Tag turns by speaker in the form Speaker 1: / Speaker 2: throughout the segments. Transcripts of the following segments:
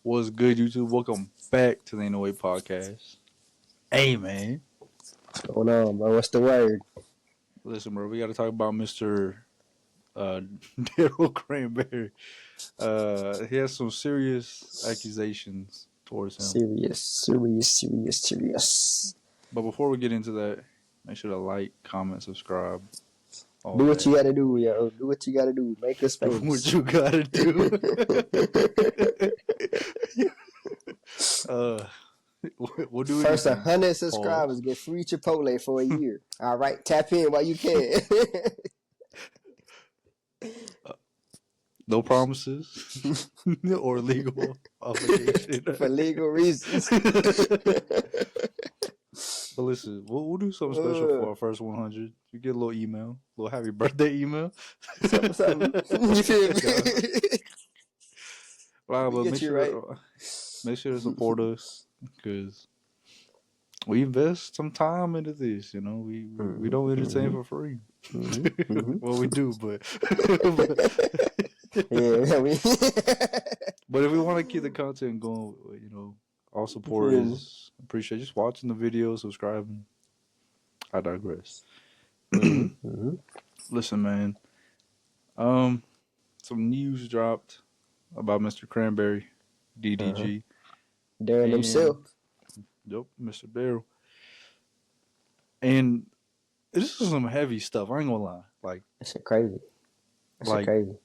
Speaker 1: What's good, YouTube? Welcome back to the Ain't No Way podcast. Hey, man.
Speaker 2: What's going on, bro? What's the word?
Speaker 1: Listen, bro, we got to talk about Mr. Daryl Cranberry. He has some serious accusations towards him.
Speaker 2: Serious.
Speaker 1: But before we get into that, make sure to like, comment, subscribe.
Speaker 2: Do what you gotta do, yo. Do what you gotta do. Make us famous.
Speaker 1: Do what you gotta do. We'll do
Speaker 2: First
Speaker 1: anything.
Speaker 2: 100 subscribers get free Chipotle for a year. All right, tap in while you can.
Speaker 1: No promises or legal obligation
Speaker 2: for legal reasons.
Speaker 1: But listen, we'll do something special for our first 100. You get a little email, a little happy birthday email.
Speaker 2: Something. You feel me?
Speaker 1: Wow, but make sure to support us because we invest some time into this. You know, we don't entertain for free. Well, we do, but
Speaker 2: yeah.
Speaker 1: But if we want to keep the content going, you know, all supporters appreciate just watching the video, subscribing. I digress. Listen, man. Some news dropped about Mr. Cranberry, DDG.
Speaker 2: Daryl himself.
Speaker 1: Yep, Mr. Daryl. And this is some heavy stuff. I ain't gonna lie. Like,
Speaker 2: that's crazy. That's crazy.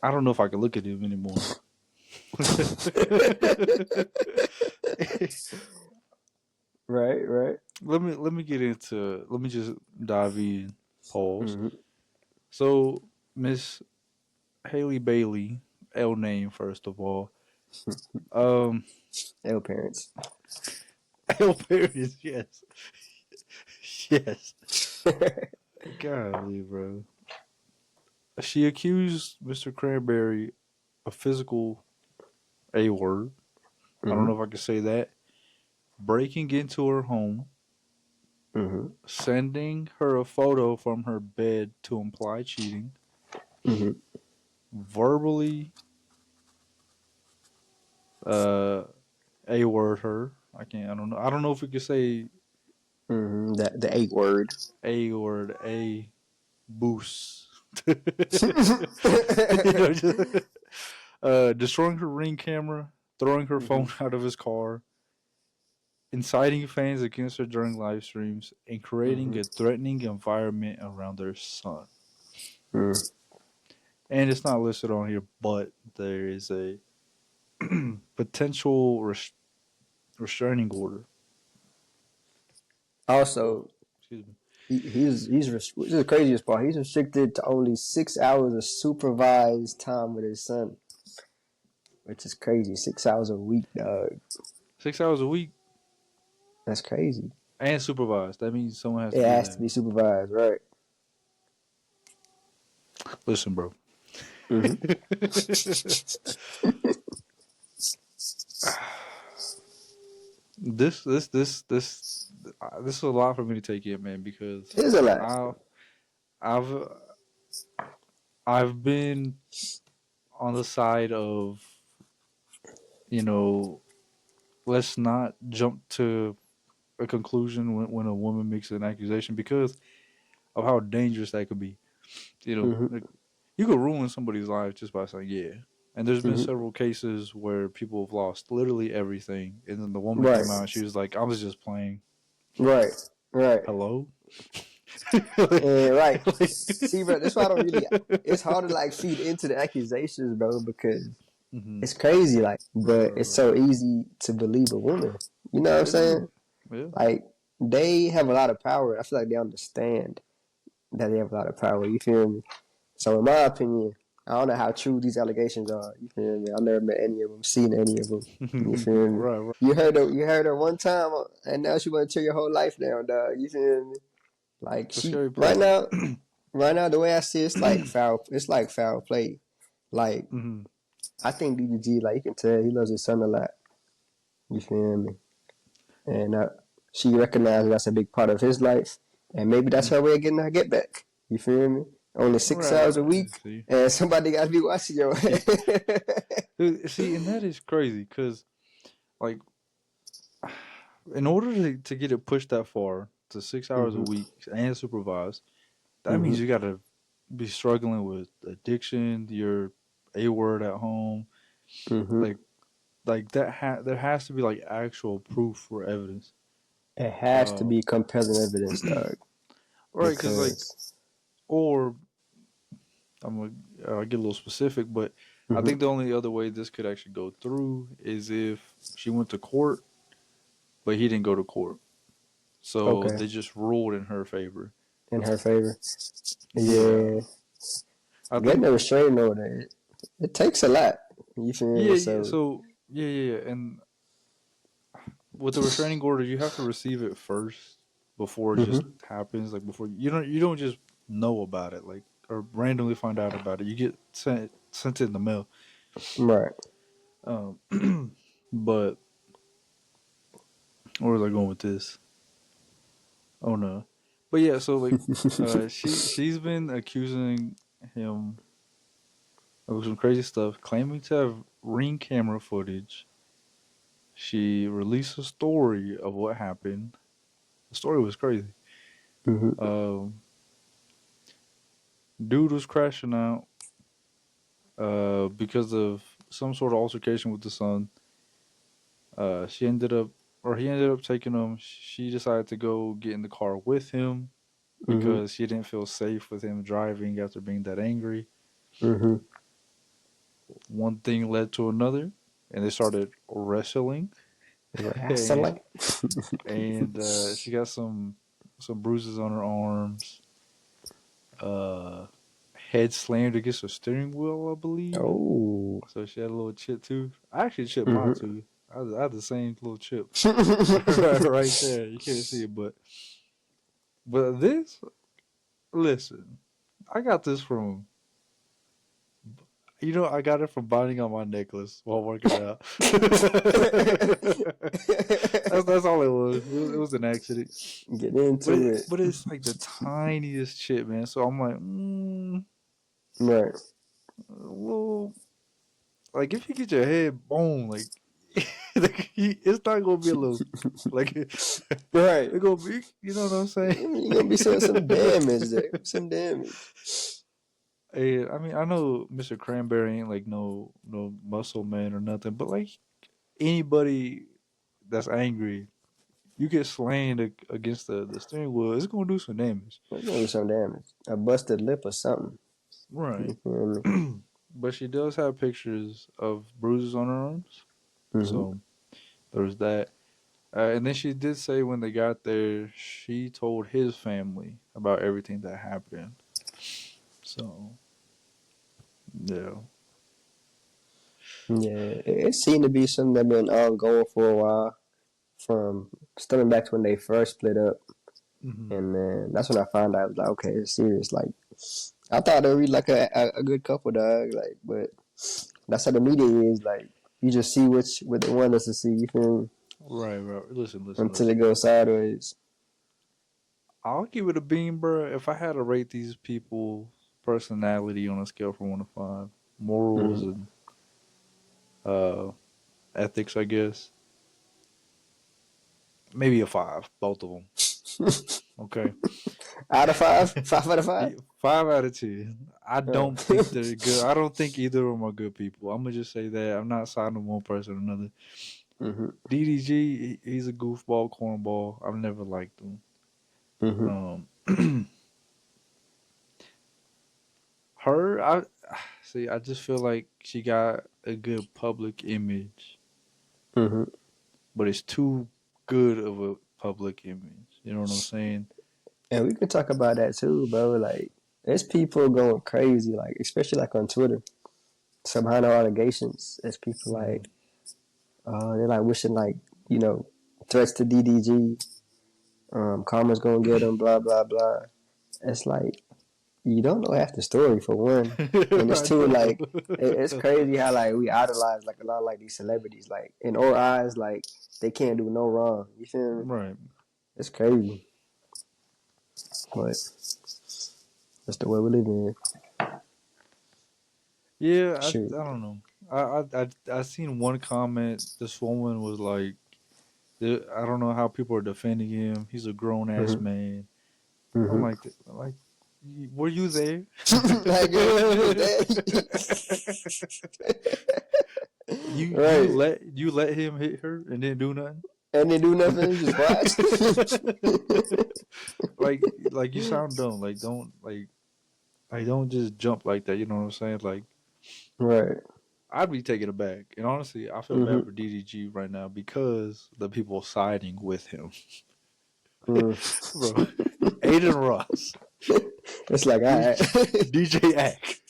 Speaker 1: I don't know if I can look at him anymore.
Speaker 2: Right.
Speaker 1: Let me just dive in. Pause. So, Miss Haley Bailey, L name first of all.
Speaker 2: L parents.
Speaker 1: L parents, yes. Golly, bro. She accused Mr. Cranberry of physical A word. I don't know if I can say that. Breaking into her home. Sending her a photo from her bed to imply cheating. Verbally A word her. I don't know if we could say
Speaker 2: the A word.
Speaker 1: A word, A boost. Destroying her Ring camera, throwing her phone out of his car, inciting fans against her during live streams, and creating a threatening environment around their son. And it's not listed on here, but there is a potential restraining order.
Speaker 2: Also,
Speaker 1: excuse me.
Speaker 2: He's the craziest part. He's restricted to only 6 hours of supervised time with his son, which is crazy. 6 hours a week, dog.
Speaker 1: 6 hours a week.
Speaker 2: That's crazy.
Speaker 1: And supervised. That means someone has.
Speaker 2: It has to be supervised, right?
Speaker 1: Listen, bro. This is a lot for me to take in, man, because
Speaker 2: it is a lot.
Speaker 1: I've been on the side of, you know, let's not jump to a conclusion when a woman makes an accusation because of how dangerous that could be. You know, like, you could ruin somebody's life just by saying yeah. And there's been several cases where people have lost literally everything, and then the woman came out and she was like, "I was just playing."
Speaker 2: Right.
Speaker 1: Hello.
Speaker 2: Right. See, bro, that's why I don't really. It's hard to like feed into the accusations, bro, because it's crazy. Like, but it's so easy to believe a woman. You know what I'm saying?
Speaker 1: Yeah.
Speaker 2: Like, they have a lot of power. I feel like they understand that they have a lot of power. You feel me? So, in my opinion, I don't know how true these allegations are. You feel me? I've never met any of them, seen any of them. You feel me?
Speaker 1: Right.
Speaker 2: You heard her one time, and now she want to tear your whole life down, dog. You feel me? Like right now, the way I see it, it's like foul. It's like foul play. Like I think DDG, like you can tell, he loves his son a lot. You feel me? And she recognizes that's a big part of his life, and maybe that's her way of getting her get back. You feel me? Only 6 hours a week, and somebody got to be watching your
Speaker 1: See, and that is crazy because, like, in order to get it pushed that far to 6 hours a
Speaker 2: Mm-hmm.
Speaker 1: week and supervised, that
Speaker 2: Mm-hmm.
Speaker 1: means you got to be struggling with addiction. You're a word at home,
Speaker 2: Mm-hmm.
Speaker 1: like that. There has to be like actual proof or evidence.
Speaker 2: It has to
Speaker 1: Uh,
Speaker 2: be compelling evidence, dog.
Speaker 1: right? Because like,
Speaker 2: Because.
Speaker 1: or I'm gonna get a little specific, but I
Speaker 2: Mm-hmm.
Speaker 1: think the only other way this could actually go through is if she went to court, but he didn't go to court. So
Speaker 2: Okay.
Speaker 1: they just ruled in her favor.
Speaker 2: In her favor.
Speaker 1: Yeah,
Speaker 2: Yeah.
Speaker 1: I
Speaker 2: Getting
Speaker 1: think.
Speaker 2: a restraining order, it takes a lot. You feel
Speaker 1: Yeah,
Speaker 2: me?
Speaker 1: yeah.
Speaker 2: So.
Speaker 1: So yeah. And with the restraining order, you have to receive it first before it just
Speaker 2: Mm-hmm.
Speaker 1: happens. Like before you don't just know about it, like or randomly find out about it. You get sent it in the mail.
Speaker 2: Right.
Speaker 1: Um, but where was I going with this? Oh no. But yeah, so like she's been accusing him of some crazy stuff, claiming to have ring camera footage. She released a story of what happened. The story was crazy.
Speaker 2: Mm-hmm.
Speaker 1: Um, dude was crashing out because of some sort of altercation with the son. She ended up, or he ended up taking him. She decided to go get in the car with him
Speaker 2: Mm-hmm.
Speaker 1: because she didn't feel safe with him driving after being that angry.
Speaker 2: Mm-hmm.
Speaker 1: One thing led to another, and they started wrestling. and
Speaker 2: Wrestling.
Speaker 1: she got some bruises on her arms. Head slammed against the steering wheel, I believe.
Speaker 2: Oh.
Speaker 1: So she had a little chip tooth. I actually chipped my
Speaker 2: Mm-hmm.
Speaker 1: tooth. I had the same little chip right there. You can't see it, but this, listen, I got this from. I got it from binding on my necklace while working out. That's all it was. It was an accident.
Speaker 2: Get
Speaker 1: But
Speaker 2: into it.
Speaker 1: it's like the tiniest chip, man. So I'm like,
Speaker 2: Right.
Speaker 1: well, like if you get your head bone, like, it's not gonna be a little, like, it's
Speaker 2: Right.
Speaker 1: gonna be, you know what I'm saying?
Speaker 2: I mean, you're gonna be some damage there. Some damage.
Speaker 1: And I mean, I know Mr. Cranberry ain't like no muscle man or nothing, but like anybody that's angry, you get slain against the steering wheel, it's gonna do some damage.
Speaker 2: There's gonna be some damage. A busted lip or something.
Speaker 1: Right.
Speaker 2: You feel me?
Speaker 1: But she does have pictures of bruises on her arms.
Speaker 2: Mm-hmm.
Speaker 1: So there's that. And then she did say when they got there, she told his family about everything that happened. So, yeah.
Speaker 2: Yeah, it seemed to be something that been ongoing for a while. From stemming back to when they first split up,
Speaker 1: Hmm.
Speaker 2: and then that's when I found out. I was like, okay, it's serious. Like, I thought they were like a good couple, dog. Like, but that's how the media is. Like, you just see what they want us to see. You feel me?
Speaker 1: Right, right.
Speaker 2: Until
Speaker 1: Listen.
Speaker 2: it goes sideways.
Speaker 1: I'll give it a beam, bro. If I had to rate these people's personality on a scale from 1 to 5, morals
Speaker 2: Mm-hmm.
Speaker 1: and uh, ethics, I guess, maybe a 5, both of them. Okay.
Speaker 2: Out of five, 5 out of 5.
Speaker 1: 5 out of 10. I
Speaker 2: Oh.
Speaker 1: don't think they're good. I don't think either of them are good people. I'm gonna just say that. I'm not siding one person or another.
Speaker 2: Mm-hmm.
Speaker 1: DDG, he's a goofball, cornball. I've never liked him.
Speaker 2: Mm-hmm.
Speaker 1: Her, I see. I just feel like she got a good public image,
Speaker 2: Mm-hmm.
Speaker 1: but it's too good of a public image. You know what I'm saying?
Speaker 2: And we can talk about that too, bro. Like, there's people going crazy, like especially like on Twitter. Some behind the allegations. There's people
Speaker 1: Hmm.
Speaker 2: like, they're like wishing like, you know, threats to DDG. Karma's gonna get them. Blah blah blah. It's like you don't know half the story for one, and it's
Speaker 1: I
Speaker 2: too
Speaker 1: know.
Speaker 2: like it's crazy how like we idolize like a lot of like these celebrities. Like in our eyes, like they can't do no wrong. You feel me?
Speaker 1: Right.
Speaker 2: It's crazy, but that's the way we live in.
Speaker 1: Yeah, I
Speaker 2: Shoot.
Speaker 1: don't know. I seen one comment. This woman was like, I don't know how people are defending him. He's a grown ass
Speaker 2: Mm-hmm.
Speaker 1: man. I'm
Speaker 2: Mm-hmm.
Speaker 1: like, were you there?
Speaker 2: Like, you was there. Right.
Speaker 1: You let him hit her and didn't do nothing.
Speaker 2: And they do nothing, you just watch.
Speaker 1: like you sound dumb. Like don't just jump like that. You know what I'm saying? Like
Speaker 2: Right.
Speaker 1: I'd be taken aback. And honestly, I feel bad
Speaker 2: Mm-hmm.
Speaker 1: for DDG right now because the people siding with him,
Speaker 2: Mm.
Speaker 1: bro. Aiden Ross,
Speaker 2: It's like, all right.
Speaker 1: DJ Ack,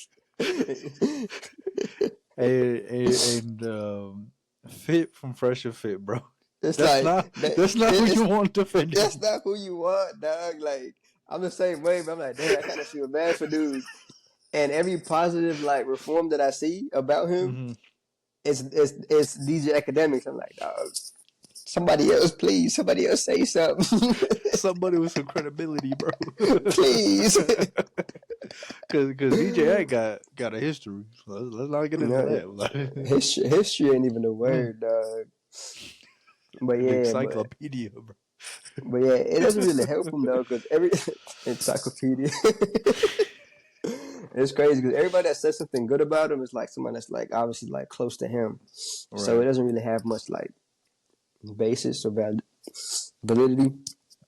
Speaker 1: and Fit from Fresh and Fit, bro.
Speaker 2: It's like
Speaker 1: That's not who you want defending.
Speaker 2: that's not who you want, dog. Like, I'm the same way, but I'm like, damn, I kind of feel bad for dude. And every positive like reform that I see about him,
Speaker 1: Mm-hmm.
Speaker 2: it's DJ Academics. I'm like, dog, somebody else, please, somebody else say something.
Speaker 1: Somebody with some credibility, bro.
Speaker 2: Please.
Speaker 1: Cause DJ Ack got a history. Let's not get into that.
Speaker 2: History ain't even a word, dog. But
Speaker 1: An
Speaker 2: yeah,
Speaker 1: encyclopedia, bro.
Speaker 2: but yeah, it doesn't really help him though, because every encyclopedia. It's crazy because everybody that says something good about him is like someone that's like obviously like close to him,
Speaker 1: Right.
Speaker 2: so it doesn't really have much like basis or validity.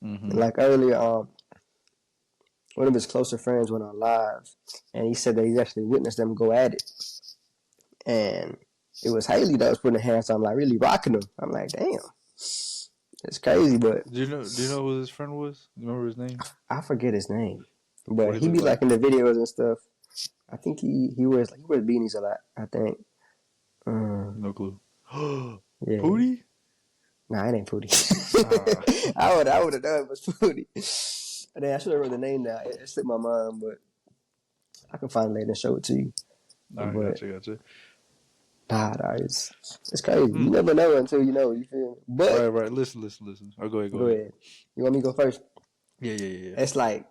Speaker 1: Mm-hmm.
Speaker 2: Like earlier, one of his closer friends went on live, and he said that he actually witnessed them go at it, and it was Haley that was putting her hands on, like really rocking him. I'm like, damn, it's crazy. But
Speaker 1: Do you know who his friend was? You remember his name?
Speaker 2: I forget his name,
Speaker 1: What
Speaker 2: but
Speaker 1: he
Speaker 2: he
Speaker 1: look
Speaker 2: be like
Speaker 1: like?
Speaker 2: in the videos and stuff. I think he wears beanies a lot. I think.
Speaker 1: No clue.
Speaker 2: Yeah.
Speaker 1: Pootie?
Speaker 2: Nah, it ain't Pootie. I would have known it was Pootie. And then I should have wrote the name now. It slipped my mind, but I can find it later and show it to you.
Speaker 1: All right,
Speaker 2: But
Speaker 1: gotcha.
Speaker 2: nah, it's crazy. You never know until you know. You feel me? But
Speaker 1: Right. Listen. Oh, go
Speaker 2: go
Speaker 1: ahead.
Speaker 2: ahead. You want me to go first?
Speaker 1: Yeah.
Speaker 2: It's like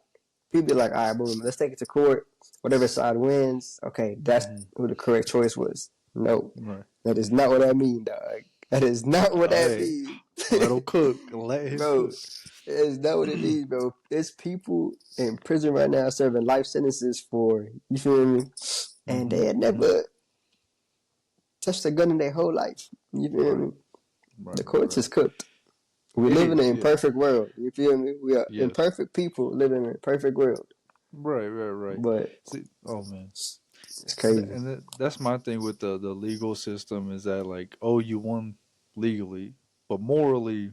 Speaker 2: people be like, all right, boom, let's take it to court. Whatever side wins, okay, that's who the correct choice was. No,
Speaker 1: Right.
Speaker 2: that is not what I mean, dog. That is not what that
Speaker 1: Hey,
Speaker 2: means.
Speaker 1: let him cook. Let him
Speaker 2: Bro,
Speaker 1: cook.
Speaker 2: it's not what it means, bro. There's people in prison right now serving life sentences for, you feel me? And they had never touched a gun in their whole life. You feel me? The courts is cooked. We live in an imperfect world. You feel me? We are imperfect people living in a perfect world.
Speaker 1: Right.
Speaker 2: But
Speaker 1: see, oh man,
Speaker 2: it's crazy.
Speaker 1: And that's my thing with the legal system is that like, oh, you won legally, but morally,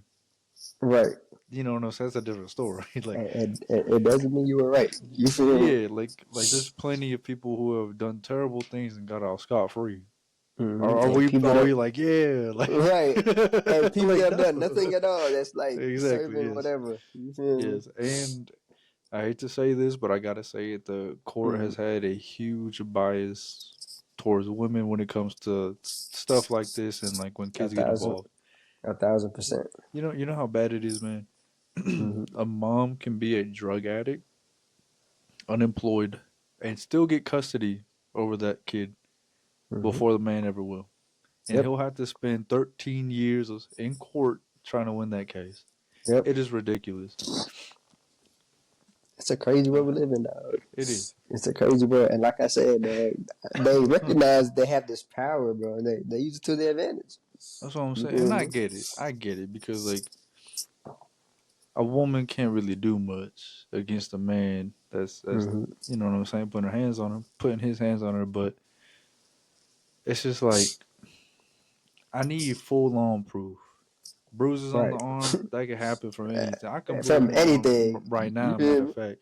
Speaker 2: right?
Speaker 1: You know what I'm saying? That's a different story. Like,
Speaker 2: it doesn't mean you were right. You feel me?
Speaker 1: yeah, like there's plenty of people who have done terrible things and got out scot free.
Speaker 2: Mm-hmm.
Speaker 1: Are we like, yeah, like
Speaker 2: right? And people
Speaker 1: like,
Speaker 2: that have
Speaker 1: no.
Speaker 2: done nothing at all. That's like
Speaker 1: Exactly.
Speaker 2: serving
Speaker 1: Yes.
Speaker 2: whatever. You feel me?
Speaker 1: Yes, and I hate to say this, but I gotta say it. The court has had a huge bias towards women when it comes to stuff like this, and like when kids get involved.
Speaker 2: 1,000%.
Speaker 1: You know how bad it is, man. A mom can be a drug addict, unemployed, and still get custody over that kid before the man ever will, and he'll have to spend 13 years in court trying to win that case.
Speaker 2: Yep.
Speaker 1: It is ridiculous.
Speaker 2: It's a crazy world we live in, dog.
Speaker 1: It is.
Speaker 2: It's a crazy world, and like I said, they recognize they have this power, bro, and they use it to their advantage.
Speaker 1: That's what I'm saying, and I get it because like a woman can't really do much against a man that's you know what I'm saying, putting his hands on her, but it's just like I need full on proof. Bruises on the arm, that could happen from anything. I can bruise
Speaker 2: from
Speaker 1: my
Speaker 2: anything
Speaker 1: arm right
Speaker 2: you
Speaker 1: now, matter
Speaker 2: feel
Speaker 1: of fact.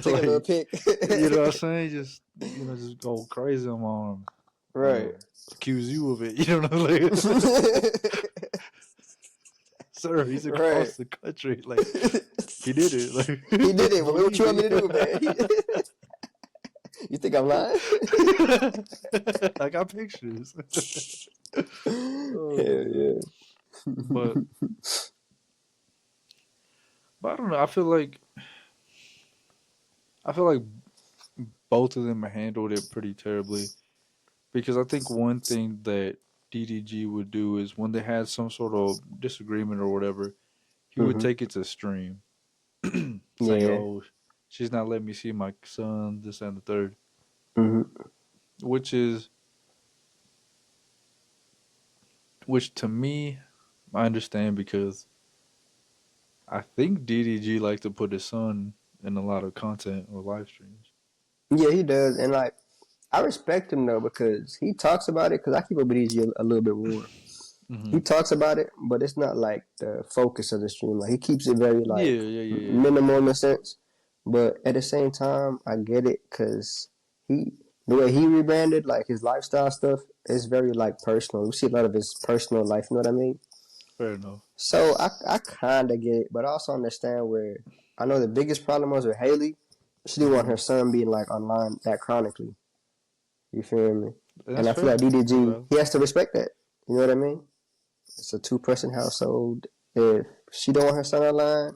Speaker 2: Take a little pic.
Speaker 1: You know what I'm saying? Just just go crazy on my arm.
Speaker 2: Right.
Speaker 1: Accuse you of it. You know what I'm saying? Sir, he's across the country. Like he did it. Like
Speaker 2: he did it. What you want me to do, man? You think I'm lying?
Speaker 1: I got pictures.
Speaker 2: Hell yeah.
Speaker 1: But I don't know. I feel like both of them handled it pretty terribly. because I think one thing that DDG would do is when they had some sort of disagreement or whatever, he would
Speaker 2: Mm-hmm.
Speaker 1: take it to extreme, saying,
Speaker 2: Yeah.
Speaker 1: "Oh, she's not letting me see my son, this and the third,"
Speaker 2: Mm-hmm.
Speaker 1: which is which to me, I understand because I think DDG likes to put his son in a lot of content or live streams.
Speaker 2: Yeah, he does, and like I respect him though because he talks about it. Because I keep up with DDG a little bit more.
Speaker 1: Mm-hmm.
Speaker 2: He talks about it, but it's not like the focus of the stream. Like he keeps it very
Speaker 1: Yeah,
Speaker 2: like
Speaker 1: yeah, yeah, yeah.
Speaker 2: minimal in a sense. But at the same time, I get it because he the way he rebranded like his lifestyle stuff is very like personal. We see a lot of his personal life. You know what I mean?
Speaker 1: Fair enough.
Speaker 2: So I kind of get it, but I also understand where I know the biggest problem was with Haley. She didn't want
Speaker 1: Mm-hmm.
Speaker 2: her son being like online that chronically. You feel me?
Speaker 1: And
Speaker 2: And
Speaker 1: that's
Speaker 2: I feel like
Speaker 1: fair. That's
Speaker 2: DDG,
Speaker 1: valid.
Speaker 2: he has to respect that. You know what I mean? It's a two-person household. If she don't want her son online,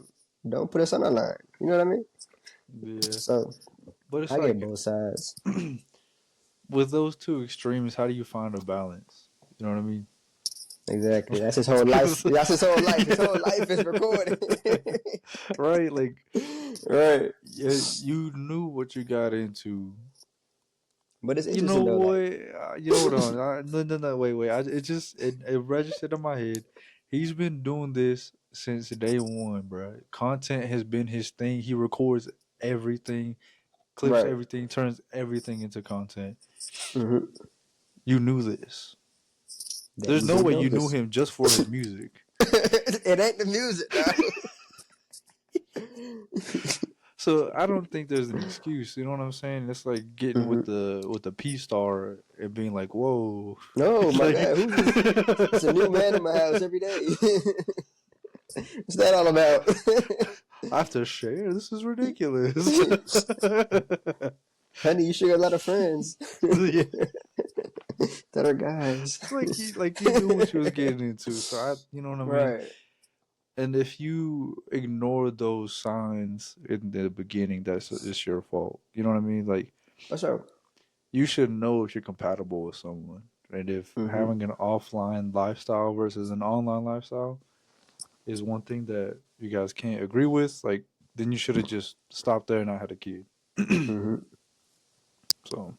Speaker 2: don't put her son online. You know what I mean?
Speaker 1: Yeah,
Speaker 2: So
Speaker 1: but it's
Speaker 2: I get
Speaker 1: like
Speaker 2: both sides.
Speaker 1: with those two extremes, how do you find a balance? You know what I mean?
Speaker 2: Exactly. That's his whole life. That's his whole life. His whole life is recorded.
Speaker 1: Right? Like,
Speaker 2: Right.
Speaker 1: yeah, you knew what you got into.
Speaker 2: But it's
Speaker 1: You know
Speaker 2: interesting though,
Speaker 1: what?
Speaker 2: like
Speaker 1: You know what? On? No, no, no. Wait, wait. It just it registered in my head. He's been doing this since day one, bro. Content has been his thing. He records everything, clips
Speaker 2: right.
Speaker 1: everything, turns everything into content.
Speaker 2: Mm-hmm.
Speaker 1: You knew this. There's
Speaker 2: You
Speaker 1: no
Speaker 2: did
Speaker 1: way
Speaker 2: know
Speaker 1: you knew
Speaker 2: this.
Speaker 1: him just for his music.
Speaker 2: It ain't the music, dog.
Speaker 1: So I don't think there's an excuse. You know what I'm saying? It's like getting
Speaker 2: Mm-hmm.
Speaker 1: with the P star and being like, "Whoa!"
Speaker 2: No, my
Speaker 1: Like
Speaker 2: God, who's this? It's a new man in my house every day. What's that all about?
Speaker 1: I have to share. This is ridiculous.
Speaker 2: Honey, you sure got a lot of friends
Speaker 1: Yeah,
Speaker 2: that are guys.
Speaker 1: it's like you knew what you was getting into. So you know what I mean.
Speaker 2: Right.
Speaker 1: And if you ignore those signs in the beginning, that's it's your fault. You know what I mean? Like
Speaker 2: What's up?
Speaker 1: you should know if you're compatible with someone, and if
Speaker 2: Mm-hmm.
Speaker 1: having an offline lifestyle versus an online lifestyle is one thing that you guys can't agree with, like then you should have just stopped there and not had a kid.
Speaker 2: Mm-hmm.
Speaker 1: So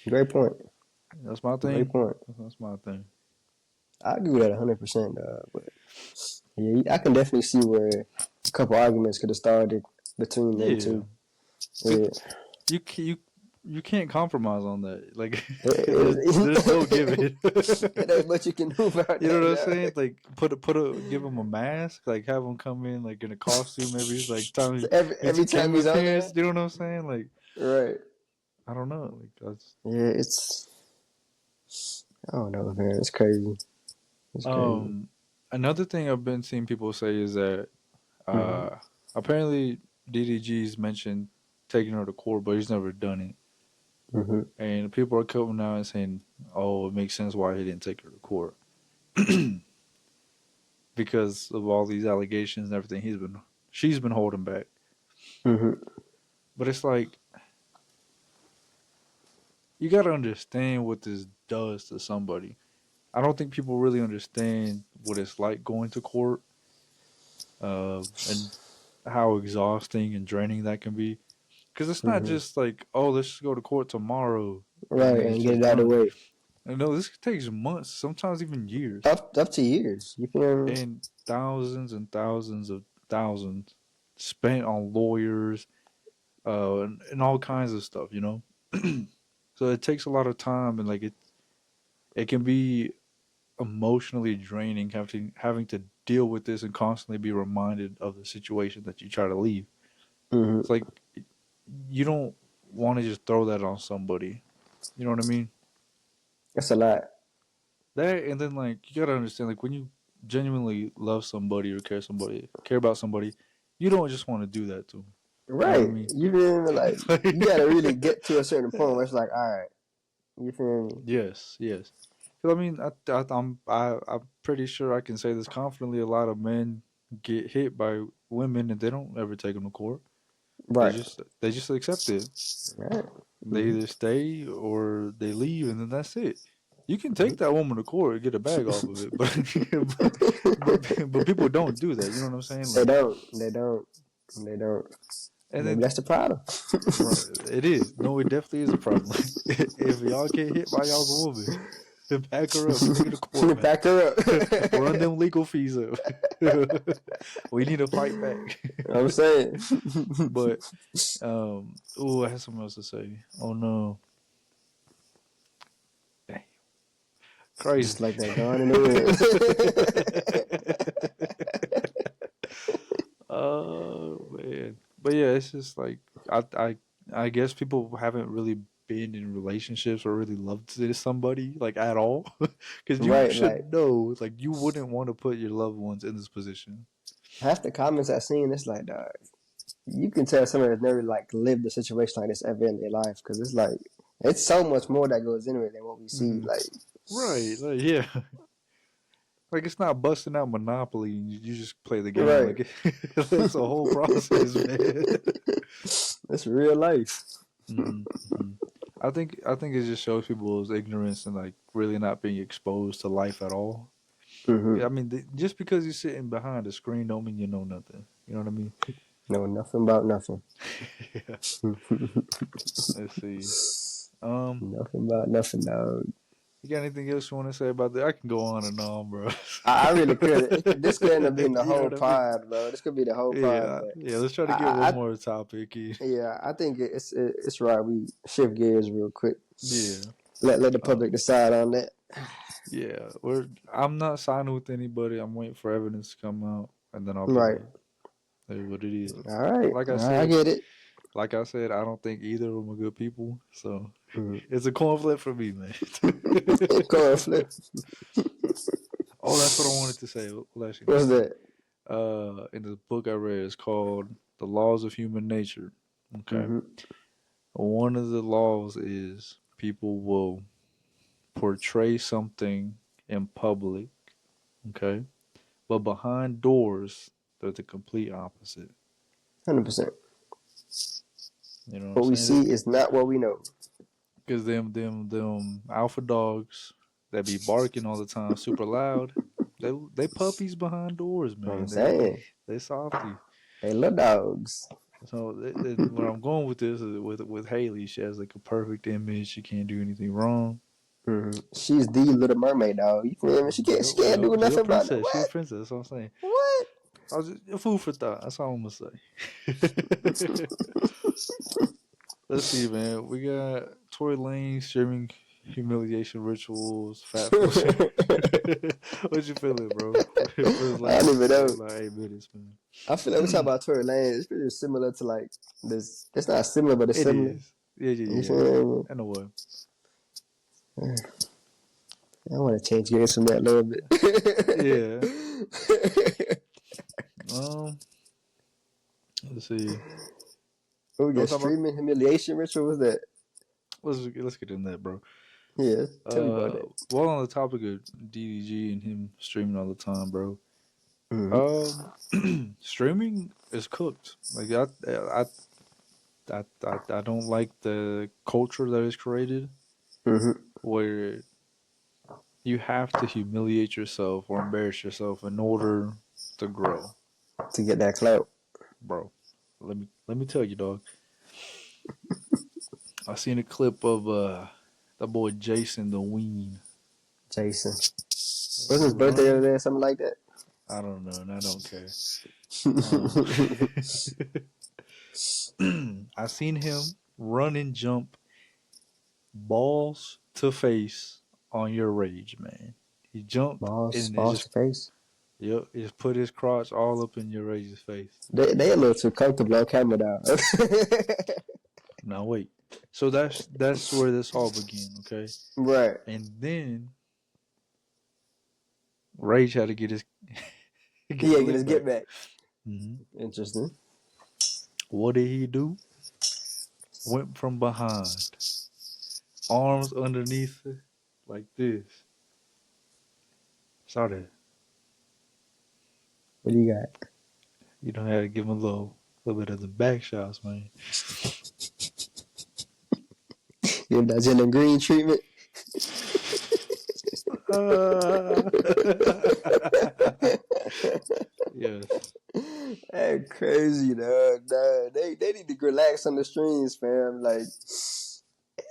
Speaker 2: Great point.
Speaker 1: that's my
Speaker 2: Great
Speaker 1: thing.
Speaker 2: point.
Speaker 1: That's my thing.
Speaker 2: I agree with that 100%. But yeah, I can definitely see where a couple arguments could have started between them
Speaker 1: Yeah,
Speaker 2: two.
Speaker 1: cause
Speaker 2: Yeah.
Speaker 1: you can't compromise on that. Like there's no
Speaker 2: It,
Speaker 1: giving.
Speaker 2: it ain't much you can do about
Speaker 1: You know what I'm
Speaker 2: that,
Speaker 1: saying? Like give him a mask, like have him come in like in a costume every like time
Speaker 2: so
Speaker 1: he
Speaker 2: every
Speaker 1: makes a
Speaker 2: time
Speaker 1: camera
Speaker 2: he's on
Speaker 1: appearance.
Speaker 2: there,
Speaker 1: You know what I'm saying? Like
Speaker 2: right?
Speaker 1: I don't know. Like that's
Speaker 2: Yeah, it's I don't know, man. It's crazy. It's crazy.
Speaker 1: um another thing I've been seeing people say is that
Speaker 2: Mm-hmm.
Speaker 1: uh apparently DDG's mentioned taking her to court, but he's never done it.
Speaker 2: Mm-hmm.
Speaker 1: And people are coming out and saying, "Oh, it makes sense why he didn't take her to court because of all these allegations and everything she's been holding back."
Speaker 2: Mm-hmm.
Speaker 1: But it's like you got to understand what this does to somebody. I don't think people really understand what it's like going to court, and how exhausting and draining that can be. Because it's not
Speaker 2: Mm-hmm.
Speaker 1: just like, oh, let's just go to court tomorrow and
Speaker 2: Right,
Speaker 1: then it's
Speaker 2: and get
Speaker 1: just
Speaker 2: it out of the
Speaker 1: done.
Speaker 2: way.
Speaker 1: And no, this takes months, sometimes even years,
Speaker 2: Up to years. You feel me?
Speaker 1: and thousands of thousands spent on lawyers, and all kinds of stuff. You know, so it takes a lot of time, and like it can be emotionally draining having to deal with this and constantly be reminded of the situation that you try to leave. It's
Speaker 2: Mm-hmm.
Speaker 1: like you don't want to just throw that on somebody. You know what I mean?
Speaker 2: That's a lot.
Speaker 1: That and then like you gotta understand like when you genuinely love somebody or care about somebody, you don't just want to do that to them. You know what I
Speaker 2: Right.
Speaker 1: mean?
Speaker 2: You feel me? Like you gotta really get to a certain point where it's like, all right. You feel me?
Speaker 1: Yes, yes. 'Cause I mean, I'm pretty sure I can say this confidently. A lot of men get hit by women and they don't ever take them to court.
Speaker 2: Right.
Speaker 1: They just accept it.
Speaker 2: Right.
Speaker 1: They either stay or they leave, and then that's it. You can take that woman to court and get a bag off of it, but people don't do that. You know what I'm saying?
Speaker 2: They
Speaker 1: Like,
Speaker 2: don't. They don't. They don't.
Speaker 1: and
Speaker 2: Maybe
Speaker 1: then
Speaker 2: that's the problem.
Speaker 1: right, it is. No, it definitely is a problem. If y'all get hit by y'all's woman, back her up, take her to court, man.
Speaker 2: Back her up.
Speaker 1: Run them legal fees up. We need to fight back.
Speaker 2: I'm saying.
Speaker 1: But I had something else to say. Oh no. Damn. Crazy.
Speaker 2: Just like that gone in the wind.
Speaker 1: Oh man. But yeah, it's just like I guess people haven't really been in relationships or really loved somebody like at all. Because you
Speaker 2: Right,
Speaker 1: should
Speaker 2: like
Speaker 1: know, like you wouldn't want to put your loved ones in this position.
Speaker 2: half the comments I seen, it's like, dog, you can tell somebody that's never like lived a situation like this ever in their life because it's like it's so much more that goes into it than what we see.
Speaker 1: Mm-hmm.
Speaker 2: Like,
Speaker 1: Right, like yeah. Like it's not busting out Monopoly and you just play the game.
Speaker 2: right,
Speaker 1: Like it's a whole process, man.
Speaker 2: it's real life.
Speaker 1: Mm-hmm, mm-hmm. I think it just shows people's ignorance and like really not being exposed to life at all.
Speaker 2: Mm-hmm.
Speaker 1: I mean, just because you're sitting behind a screen don't mean you know nothing. You know what I mean?
Speaker 2: Know nothing about nothing.
Speaker 1: Yeah. Let's see.
Speaker 2: Nothing about nothing, dog.
Speaker 1: You got anything else you want to say about that? I can go on and on, bro.
Speaker 2: I really could. This could end up being the
Speaker 1: You know
Speaker 2: whole
Speaker 1: what I mean?
Speaker 2: pod, bro. This could be the whole pod,
Speaker 1: Yeah,
Speaker 2: but
Speaker 1: yeah. Let's try to get
Speaker 2: I,
Speaker 1: one
Speaker 2: I
Speaker 1: more topic. Yeah,
Speaker 2: yeah, I think it's right. We shift gears real quick.
Speaker 1: yeah.
Speaker 2: Let the public decide on that.
Speaker 1: Yeah. I'm not signing with anybody. I'm waiting for evidence to come out, and then I'll be
Speaker 2: Right.
Speaker 1: like, "Hey, what it is."
Speaker 2: All right.
Speaker 1: Like I
Speaker 2: I
Speaker 1: said,
Speaker 2: get it.
Speaker 1: I don't think either of them are good people. So
Speaker 2: Mm.
Speaker 1: it's a coin flip for me, man.
Speaker 2: Coin flip.
Speaker 1: Oh, that's what I wanted to say. What's
Speaker 2: that?
Speaker 1: in the book I read, it's called "The Laws of Human Nature." Okay,
Speaker 2: Mm-hmm.
Speaker 1: one of the laws is people will portray something in public. Okay, but behind doors, they're the complete opposite.
Speaker 2: 100%.
Speaker 1: You know what I'm
Speaker 2: What we
Speaker 1: saying?
Speaker 2: see is not what we know.
Speaker 1: Because them alpha dogs that be barking all the time, super loud. They puppies behind doors,
Speaker 2: You know what I'm
Speaker 1: man.
Speaker 2: saying?
Speaker 1: They softy.
Speaker 2: They little dogs.
Speaker 1: So where I'm going with this is with Haley. She has like a perfect image. She can't do anything wrong.
Speaker 2: Mm-hmm. She's the Little Mermaid, dog. You feel me? She can't. She can't do
Speaker 1: She a
Speaker 2: nothing about that.
Speaker 1: princess. She a
Speaker 2: What?
Speaker 1: princess. That's what I'm saying.
Speaker 2: What?
Speaker 1: I was just food for thought. That's all I'm gonna say. Let's see, man. We got Tory Lane streaming humiliation rituals, fat food. What you feeling, bro? For his
Speaker 2: I don't
Speaker 1: last
Speaker 2: even know.
Speaker 1: like 8 minutes, man.
Speaker 2: I feel like we talk about Tory Lane. It's pretty similar to like this. It's not similar, but it's
Speaker 1: It
Speaker 2: similar.
Speaker 1: is. Yeah,
Speaker 2: You
Speaker 1: yeah, yeah.
Speaker 2: feel me?
Speaker 1: I know what.
Speaker 2: I want to change gears from that a little bit.
Speaker 1: Yeah. Let's see.
Speaker 2: Oh, we got
Speaker 1: About?
Speaker 2: streaming humiliation ritual. What's that?
Speaker 1: Let's get in that, bro.
Speaker 2: Yeah, tell me about that.
Speaker 1: While on the topic of DDG and him streaming all the time, bro.
Speaker 2: Mm-hmm.
Speaker 1: Streaming is cooked. Like I don't like the culture that is created, where you have to humiliate yourself or embarrass yourself in order to grow.
Speaker 2: To get that clout,
Speaker 1: Bro. Let me tell you, dog. I seen a clip of that boy Jason the Ween.
Speaker 2: Jason. Wasn't his birthday over there? Something like that.
Speaker 1: I don't know, and I don't care. I seen him run and jump balls to face on your rage, man. He jumped
Speaker 2: balls
Speaker 1: and it just
Speaker 2: to face.
Speaker 1: yep, he just put his crotch all up in your rage's face.
Speaker 2: They a little too comfortable on camera now.
Speaker 1: Now wait. So that's where this all began, okay?
Speaker 2: Right.
Speaker 1: And then Rage had to get his
Speaker 2: get his get back.
Speaker 1: Mm-hmm.
Speaker 2: Interesting.
Speaker 1: What did he do? Went from behind, arms underneath it, like this. Saw that.
Speaker 2: What do you got?
Speaker 1: You don't have to give him a little bit of the back shots, man.
Speaker 2: Getting that Jalen Green treatment.
Speaker 1: Yes.
Speaker 2: That's crazy, dog. Nah, they need to relax on the streams, fam. Like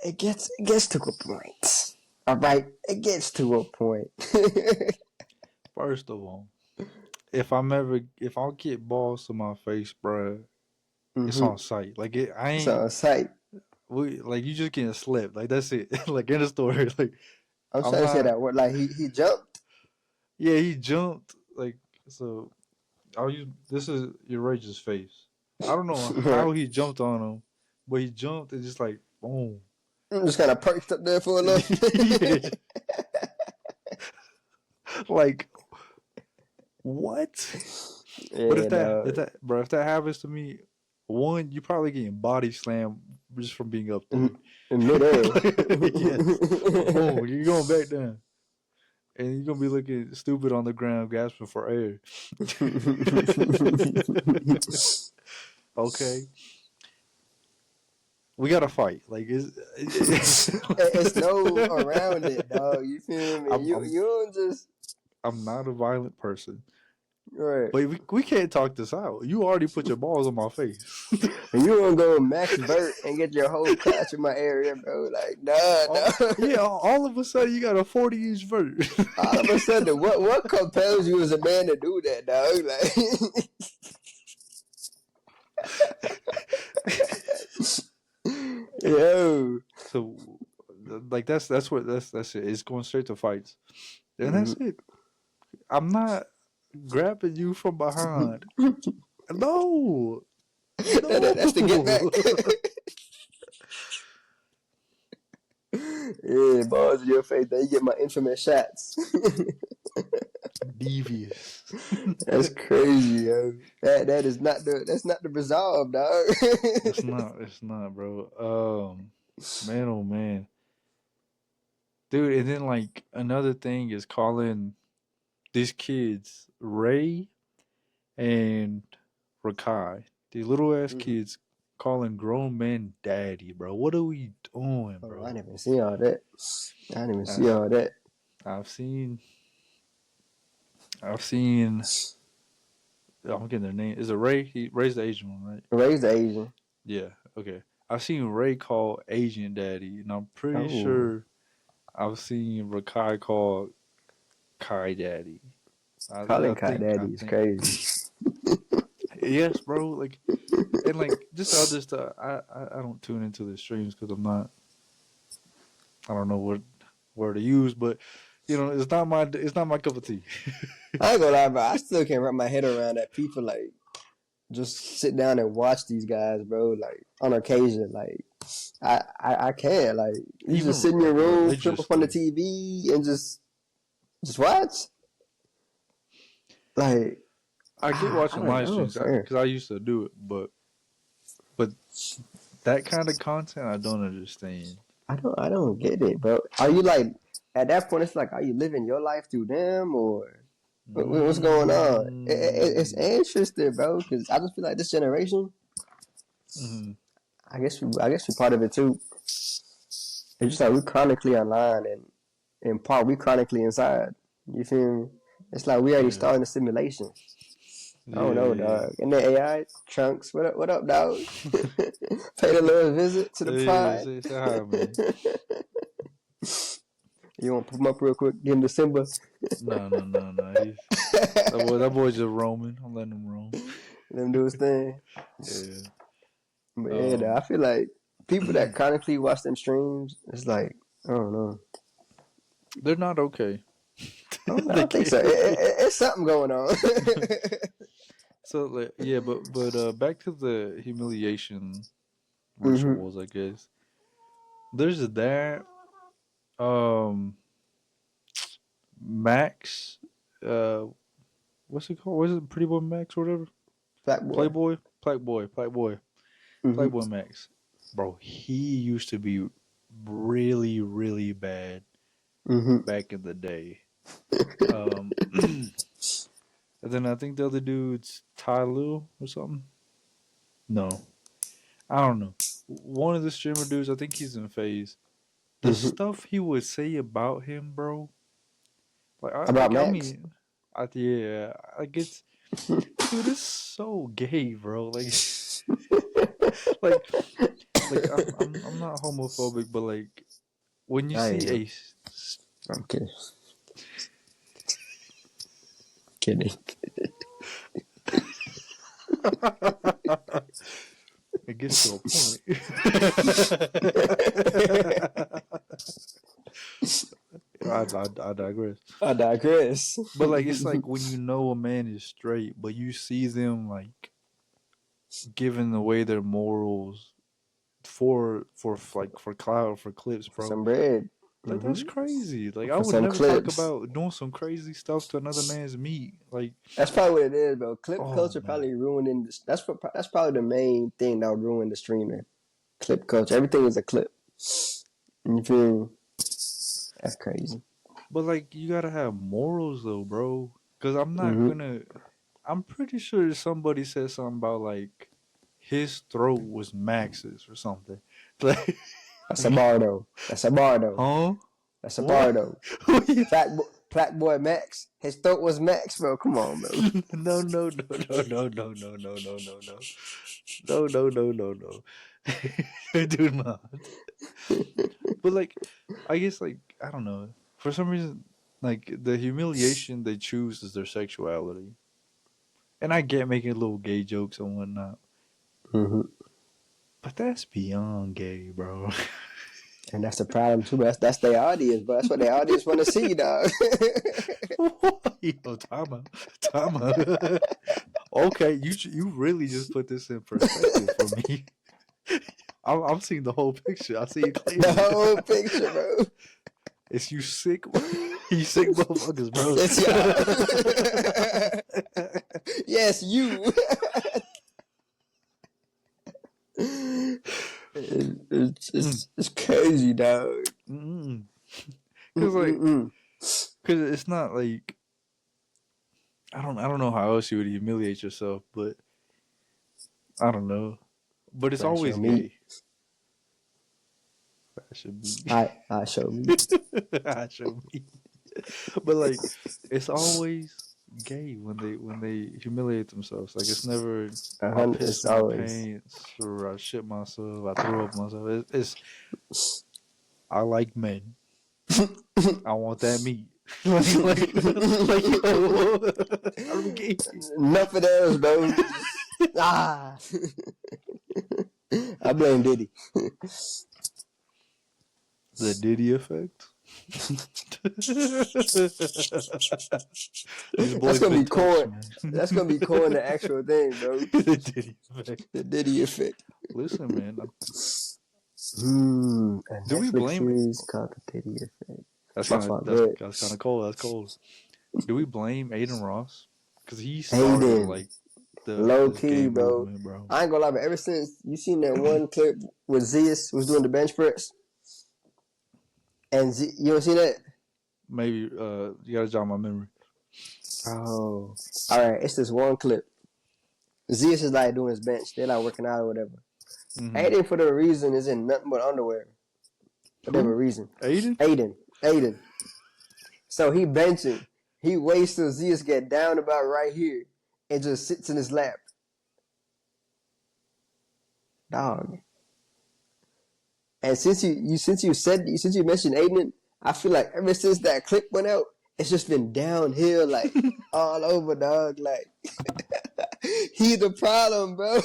Speaker 2: it gets to a point. All right, it gets to a point.
Speaker 1: First of all, if I get balls to my face, bruh, it's
Speaker 2: Mm-hmm.
Speaker 1: on sight. Like I ain't
Speaker 2: So sight.
Speaker 1: like you just getting slipped. Like that's it. Like in the story. Like
Speaker 2: I'm
Speaker 1: I'm
Speaker 2: trying to say
Speaker 1: not.
Speaker 2: that word. Like he jumped.
Speaker 1: Yeah, he jumped. Like so. I'll use this is Urage's face. I don't know
Speaker 2: Right.
Speaker 1: how he jumped on him, but he jumped and just like boom.
Speaker 2: I'm just kind of perched up there for a little.
Speaker 1: Yeah. Like what? But
Speaker 2: Yeah, dog.
Speaker 1: if that happens to me, one, you probably getting body slammed just from being up there.
Speaker 2: In midair.
Speaker 1: Yes. Boom, you're going back down. And you're gonna be looking stupid on the ground gasping for air. Okay. We gotta fight. Like
Speaker 2: It's no around it, dog. You feel me?
Speaker 1: I'm,
Speaker 2: You
Speaker 1: I'm
Speaker 2: don't just
Speaker 1: I'm not a violent person.
Speaker 2: right.
Speaker 1: But we can't talk this out. You already put your balls on my face.
Speaker 2: And you don't go max vert and get your whole crotch in my area, bro. Like, nah.
Speaker 1: All of a sudden you got a 40-inch vert.
Speaker 2: All of a sudden, what compels you as a man to do that, dog? Like, yo.
Speaker 1: So, like that's what that's it. It's going straight to fights, and that's
Speaker 2: Mhm.
Speaker 1: it. I'm not grabbing you from behind. No, no.
Speaker 2: That's the get back. Yeah, balls in your face. Then you get my infamous shots.
Speaker 1: Devious.
Speaker 2: That's crazy, yo. That's not the resolve, dog.
Speaker 1: It's not. It's not, bro. Man, oh man, dude. And then like another thing is calling these kids Ray and Rakai. These little ass
Speaker 2: Mhm.
Speaker 1: kids calling grown men daddy, bro. What are we doing,
Speaker 2: Oh, I
Speaker 1: bro?
Speaker 2: didn't even see all that. I didn't even see
Speaker 1: Uh,
Speaker 2: all that.
Speaker 1: I've seen. I've seen. I'm getting their name. Is it Ray? Ray's the Asian one, right?
Speaker 2: Raise the Asian.
Speaker 1: Yeah. Okay. I've seen Ray call Asian daddy, and I'm pretty
Speaker 2: Oh,
Speaker 1: sure I've seen Rakai call Kai daddy. I
Speaker 2: calling Kai
Speaker 1: think. I
Speaker 2: Daddy is
Speaker 1: think.
Speaker 2: crazy.
Speaker 1: Yes, bro. Like and like just the other stuff. I don't tune into the streams because I'm not. I don't know what word to use, but it's not my cup of tea.
Speaker 2: I ain't gonna lie, bro. I still can't wrap my head around that people like just sit down and watch these guys, bro. Like on occasion, like I can't. Like you just
Speaker 1: Even
Speaker 2: sit in your
Speaker 1: like
Speaker 2: room, flip up on the
Speaker 1: religiously,
Speaker 2: TV, and just watch. Like
Speaker 1: I get
Speaker 2: I
Speaker 1: watching
Speaker 2: don't
Speaker 1: live
Speaker 2: know,
Speaker 1: streams
Speaker 2: fam.
Speaker 1: because I used to do it, but that kind of content I don't understand.
Speaker 2: I don't get it, bro. Are you like at that point? It's like, are you living your life through them, or what's going on? It's
Speaker 1: Mm.
Speaker 2: interesting, bro. Because I just feel like this generation.
Speaker 1: Hmm.
Speaker 2: I guess we're part of it too. It's just like we chronically online, and in part we chronically inside. You feel me? It's like we already
Speaker 1: Yeah,
Speaker 2: starting the simulation. I don't know,
Speaker 1: yeah,
Speaker 2: dog. And the AI Trunks, what up, dog?
Speaker 1: yeah.
Speaker 2: Paid a little visit to the
Speaker 1: Hey,
Speaker 2: pod.
Speaker 1: say hi, man.
Speaker 2: You want to put him up real quick? Give him the Simba.
Speaker 1: No, no, no, no. That boy's just roaming. I'm letting him roam.
Speaker 2: Let him do his thing.
Speaker 1: Yeah.
Speaker 2: But yeah, though, I
Speaker 1: Um.
Speaker 2: feel like people that chronically watch them streams, it's like, I don't know.
Speaker 1: They're not okay.
Speaker 2: I
Speaker 1: They
Speaker 2: don't think so.
Speaker 1: can't.
Speaker 2: It's something going on.
Speaker 1: So like, yeah, but back to the humiliation
Speaker 2: hmm
Speaker 1: rituals, I guess. There's that. Um, Max. Uh, what's it called? Was it Pretty Boy Max or whatever?
Speaker 2: Black boy.
Speaker 1: Playboy, Playboy,
Speaker 2: hmm
Speaker 1: Playboy Max. Bro, he used to be really, really bad
Speaker 2: hmm
Speaker 1: back in the day. And then I think the other dude's Ty Lue or something. No, I don't know. One of the streamer dudes, I think he's in Phase. the stuff he would say about him, bro.
Speaker 2: About
Speaker 1: I
Speaker 2: Max.
Speaker 1: mean, yeah, like it's, dude, it's so gay, bro. Like, I'm not homophobic, but like, when you see
Speaker 2: I'm kidding. Kidding.
Speaker 1: It gets to a point. I digress.
Speaker 2: I digress.
Speaker 1: But like, it's like when you know a man is straight, but you see them like giving away their morals for clout, for clips, bro.
Speaker 2: Some bread.
Speaker 1: Like that's crazy. Like I
Speaker 2: For
Speaker 1: would
Speaker 2: some
Speaker 1: never talk
Speaker 2: clips.
Speaker 1: about doing some crazy stuff to another man's meat. Like
Speaker 2: that's probably what it is, bro. Clip culture
Speaker 1: man.
Speaker 2: probably ruining this. That's probably the main thing that would ruin the streamer. Clip culture. Everything is a clip. You feel? That's crazy.
Speaker 1: But like you gotta have morals though, bro. Cause I'm not gonna. I'm pretty sure somebody said something about like his throat was Max's or something. Like
Speaker 2: That's a bar though. That's a bar though.
Speaker 1: huh?
Speaker 2: That's a bar though. Black boy Max. His throat was Max, bro. Come on, bro.
Speaker 1: No. No. Do not. But like, I guess like I don't know. For some reason, like the humiliation they choose is their sexuality, and I get making little gay jokes and whatnot. But that's beyond gay, bro.
Speaker 2: And that's the problem too. That's their audience, but that's what their audience want to see, dog.
Speaker 1: Yo, time out. Okay, you really just put this in perspective for me. I'm seeing the whole picture. I see it clearly.
Speaker 2: The whole picture, bro.
Speaker 1: It's you sick motherfuckers, bro.
Speaker 2: Yes, you. It's crazy, dog.
Speaker 1: Cause it's not like I don't know how else you would humiliate yourself, but I don't know. But it's always gay. Fashion me.
Speaker 2: I show me.
Speaker 1: I show me. But like, it's always gay when they humiliate themselves. Like it's never I pissed my pants or I shit myself, I threw up myself. It's I like men. I want that meat.
Speaker 2: Enough of those, bro. I blame Diddy.
Speaker 1: The Diddy effect.
Speaker 2: That's gonna be core. That's gonna be core in the actual thing, bro.
Speaker 1: The Diddy effect.
Speaker 2: The Diddy effect.
Speaker 1: Listen, man.
Speaker 2: Do we blame it? Called the Diddy effect.
Speaker 1: That's kind of cold. That's cold. Do we blame Aiden Ross? Because he started like the
Speaker 2: low key, bro.
Speaker 1: Movement, bro.
Speaker 2: I ain't gonna lie, but ever since you seen that one clip with Zeus was doing the bench press, and you don't see that?
Speaker 1: Maybe you gotta jog my memory.
Speaker 2: Oh, all right. It's this one clip. Zeus is like doing his bench. They're like working out or whatever. Aiden, for the reason, is in nothing but underwear. Whatever reason. Aiden. So he benching. He waits till Zeus get down about right here and just sits in his lap. Dog. And since you mentioned Aiden, I feel like ever since that clip went out, it's just been downhill, like all over, dog. Like he the problem, bro.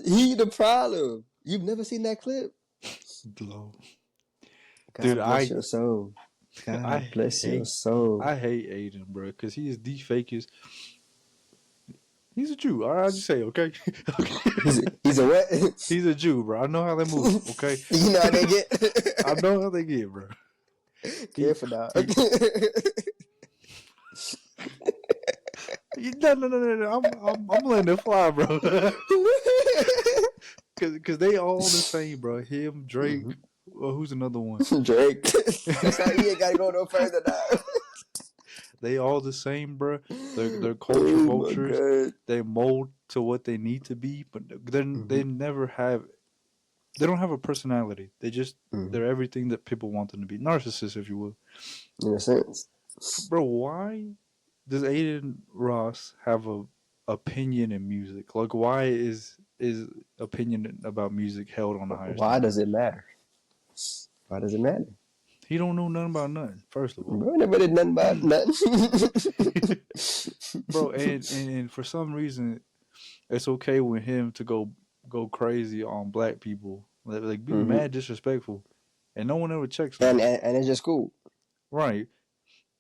Speaker 2: He the problem. You've never seen that clip?
Speaker 1: Low.
Speaker 2: God Dude, bless your soul. God bless your soul.
Speaker 1: I hate Aiden, bro, because he is the fakest. He's a Jew. I'll just say, okay?
Speaker 2: He's a what?
Speaker 1: He's a Jew, bro. I know how they move, okay?
Speaker 2: You know how they get?
Speaker 1: I know how they get, bro.
Speaker 2: Careful, dog.
Speaker 1: No. I'm letting it fly, bro. Cause they all the same, bro. Him, Drake. Well, who's another one?
Speaker 2: Drake. That's how you ain't gotta go no further now.
Speaker 1: They all the same, bro. They're culture vultures. They mold to what they need to be, but they never have They don't have a personality. They're everything that people want them to be. Narcissists, if you will.
Speaker 2: In a sense.
Speaker 1: Bro, why does Aiden Ross have a opinion in music? Like, why is opinion about music held on a higher
Speaker 2: Why
Speaker 1: standard?
Speaker 2: does it matter? Why does it matter?
Speaker 1: He don't know nothing about nothing. First of all,
Speaker 2: bro, never did nothing about nothing.
Speaker 1: Bro, and for some reason, it's okay with him to go crazy on black people, like be mad disrespectful, and no one ever checks him.
Speaker 2: And it's just cool,
Speaker 1: right?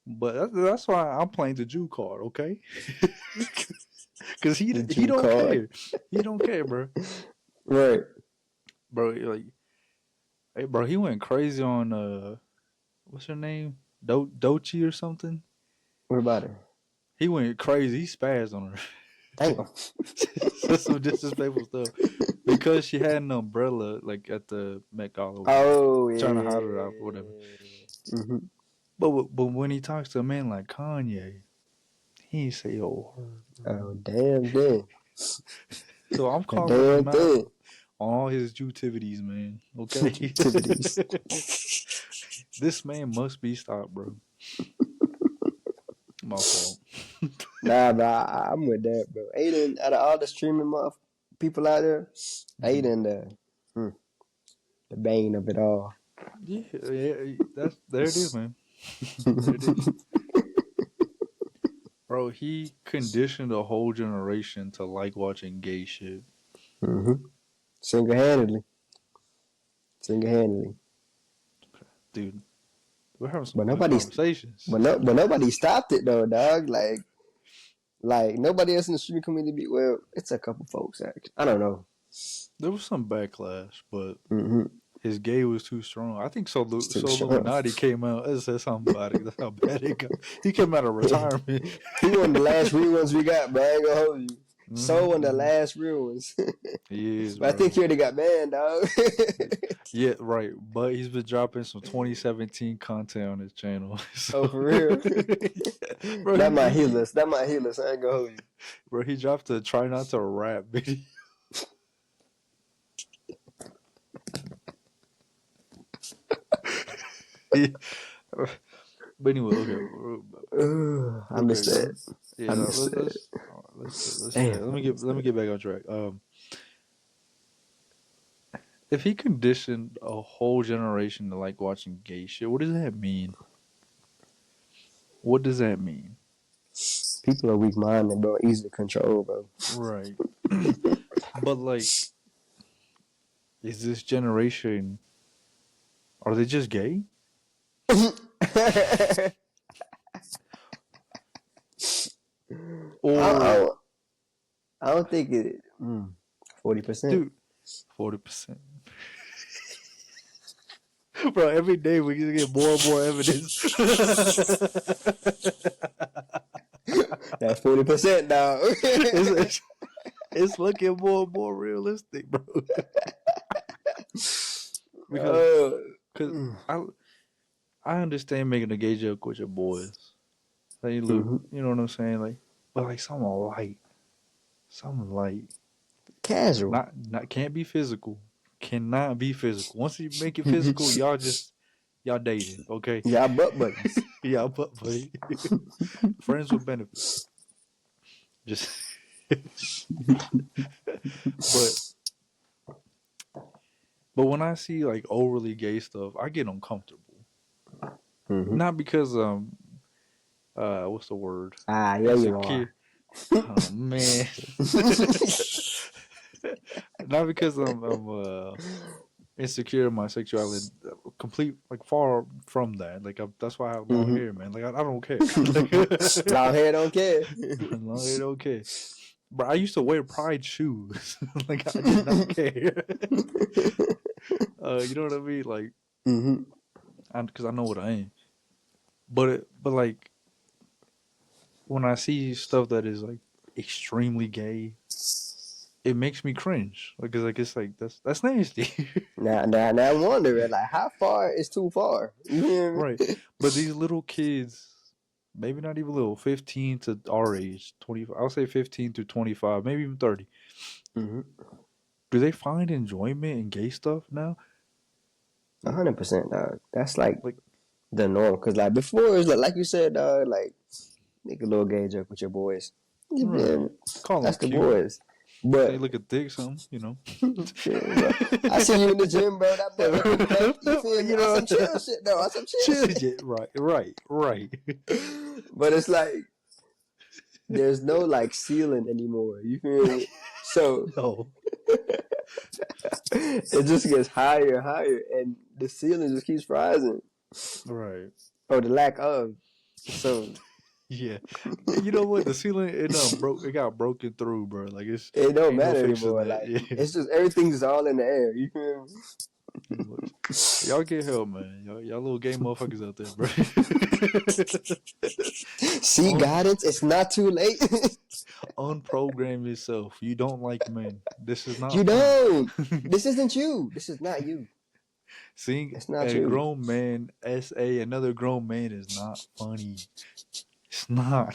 Speaker 1: But that's why I'm playing the Jew card, okay? Because he don't care. He don't care, bro.
Speaker 2: Right,
Speaker 1: bro. Like, hey, bro, he went crazy on what's her name, Dochi or something.
Speaker 2: What about her?
Speaker 1: He went crazy. He spazzed on her.
Speaker 2: Damn.
Speaker 1: That's some disrespectful stuff. Because she had an umbrella, like at the Met Gala.
Speaker 2: Oh, yeah.
Speaker 1: Trying to hide her out or whatever.
Speaker 2: Mm-hmm.
Speaker 1: But when he talks to a man like Kanye, he ain't say yo.
Speaker 2: Oh, damn.
Speaker 1: So I'm calling him out on all his Jewtivities, man. Okay? Jewtivities. This man must be stopped, bro. My fault.
Speaker 2: Nah, bro, I'm with that, bro. Aiden, out of all the streaming people out there, Aiden, the bane of it all.
Speaker 1: Yeah, there it is, man. There it is. Bro, he conditioned a whole generation to like watching gay shit.
Speaker 2: Mm-hmm. Single-handedly.
Speaker 1: Dude, we're having some good conversations.
Speaker 2: But nobody stopped it, though, dog. Like, nobody else in the streaming community, well, it's a couple folks, actually. I don't know.
Speaker 1: There was some backlash, but his gay was too strong. I think Illuminati came out and said something about it. That's how bad it got. He came out of retirement.
Speaker 2: He one of the last real ones we got, but I ain't gonna hold you. So one of the last real ones.
Speaker 1: He is,
Speaker 2: but I think he already got banned, dog.
Speaker 1: Yeah, right. But he's been dropping some 2017 content on his channel.
Speaker 2: So, oh, for real? Bro, that might heal us. I ain't gonna hold you.
Speaker 1: Bro, he dropped a try not to rap video. But anyway, okay.
Speaker 2: I missed that.
Speaker 1: Yeah, let's let me get back on track. If he conditioned a whole generation to like watching gay shit, what does that mean? What does that mean?
Speaker 2: People are weak-minded, bro. Easy to control, bro.
Speaker 1: Right. But like, is this generation? Are they just gay? Or
Speaker 2: I don't think it. 40%.
Speaker 1: Dude, 40%. Bro, every day we get more and more evidence.
Speaker 2: That's 40%, dog.
Speaker 1: It's looking more and more realistic, bro. Because I understand making a gay joke with your boys. Like, you know what I'm saying? Like, but like something light,
Speaker 2: casual.
Speaker 1: Not can't be physical. Cannot be physical. Once you make it physical, y'all dating, okay?
Speaker 2: Y'all butt buddies.
Speaker 1: Y'all butt buddies. Friends with benefits. Just but when I see like overly gay stuff, I get uncomfortable. Not because what's the word?
Speaker 2: Yeah, you are.
Speaker 1: Oh man. Not because I'm insecure in my sexuality. Complete far from that. That's why I have long hair, man. I don't care.
Speaker 2: Long hair don't care.
Speaker 1: Long hair don't care. But I used to wear Pride shoes. I did not care. You know what I mean? Because I know what I am. But when I see stuff that is extremely gay, it makes me cringe. That's nasty.
Speaker 2: now I wonder how far is too far?
Speaker 1: Right. But these little kids, maybe not even little, 15 to our age, 25. I'll say 15 to 25, maybe even 30. do they find enjoyment in gay stuff now?
Speaker 2: 100%, dog. That's like
Speaker 1: Like,
Speaker 2: the norm. Cause like before, it was like you said, dog. Like make a little gay joke with your boys. You feel me?
Speaker 1: right? Call them
Speaker 2: That's the
Speaker 1: cute.
Speaker 2: boys.
Speaker 1: Say
Speaker 2: But
Speaker 1: look at thick, something, you know.
Speaker 2: chill, bro. I see you in the gym, bro. That butt looking fat. You feel me?
Speaker 1: You
Speaker 2: On
Speaker 1: know,
Speaker 2: some chill shit, though. On some chill
Speaker 1: chill,
Speaker 2: shit.
Speaker 1: yeah, right.
Speaker 2: But it's like there's no like ceiling anymore. You feel me? So
Speaker 1: No,
Speaker 2: it just gets higher and higher, and the ceiling just keeps rising,
Speaker 1: right.
Speaker 2: or the lack of. So
Speaker 1: Yeah, you know what? The ceiling it got broken through, bro. Like it's
Speaker 2: it don't
Speaker 1: ain't no
Speaker 2: matter
Speaker 1: fixing
Speaker 2: anymore.
Speaker 1: that.
Speaker 2: Like
Speaker 1: Yeah,
Speaker 2: it's just everything's all in the air. You feel me?
Speaker 1: pretty much. Y'all get help, man. Y'all little gay motherfuckers out there, bro.
Speaker 2: See
Speaker 1: Un-
Speaker 2: guidance. It's not too late.
Speaker 1: Unprogram yourself. You don't like men. This is
Speaker 2: You
Speaker 1: not funny.
Speaker 2: don't. This isn't you. This is not you.
Speaker 1: Seeing
Speaker 2: It's not
Speaker 1: a
Speaker 2: you.
Speaker 1: grown man SA another grown man is not funny. It's not.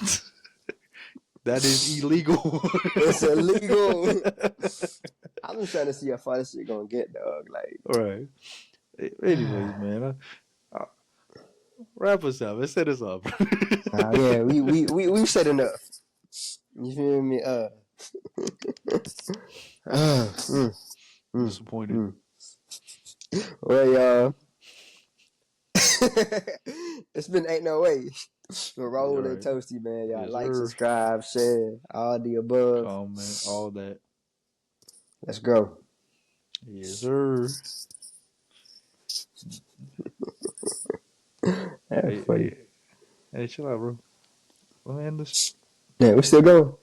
Speaker 1: That is illegal.
Speaker 2: It's illegal. I'm just trying to see how far this shit gonna get, dog. Like,
Speaker 1: Right. Anyways, man, wrap us up. Let's set us up.
Speaker 2: yeah, we've said enough. You feel me? Mm,
Speaker 1: I'm
Speaker 2: mm,
Speaker 1: disappointed.
Speaker 2: mm. Well, y'all, it's been Ain't No Way. We're rolling
Speaker 1: Right.
Speaker 2: toasty, man. Y'all
Speaker 1: Yes,
Speaker 2: like,
Speaker 1: sir.
Speaker 2: subscribe, share, all the above.
Speaker 1: Comment, all that.
Speaker 2: Let's go.
Speaker 1: Yes, sir.
Speaker 2: That's
Speaker 1: Hey,
Speaker 2: funny.
Speaker 1: hey, hey, chill out, bro. Let me end this.
Speaker 2: Yeah, we still going.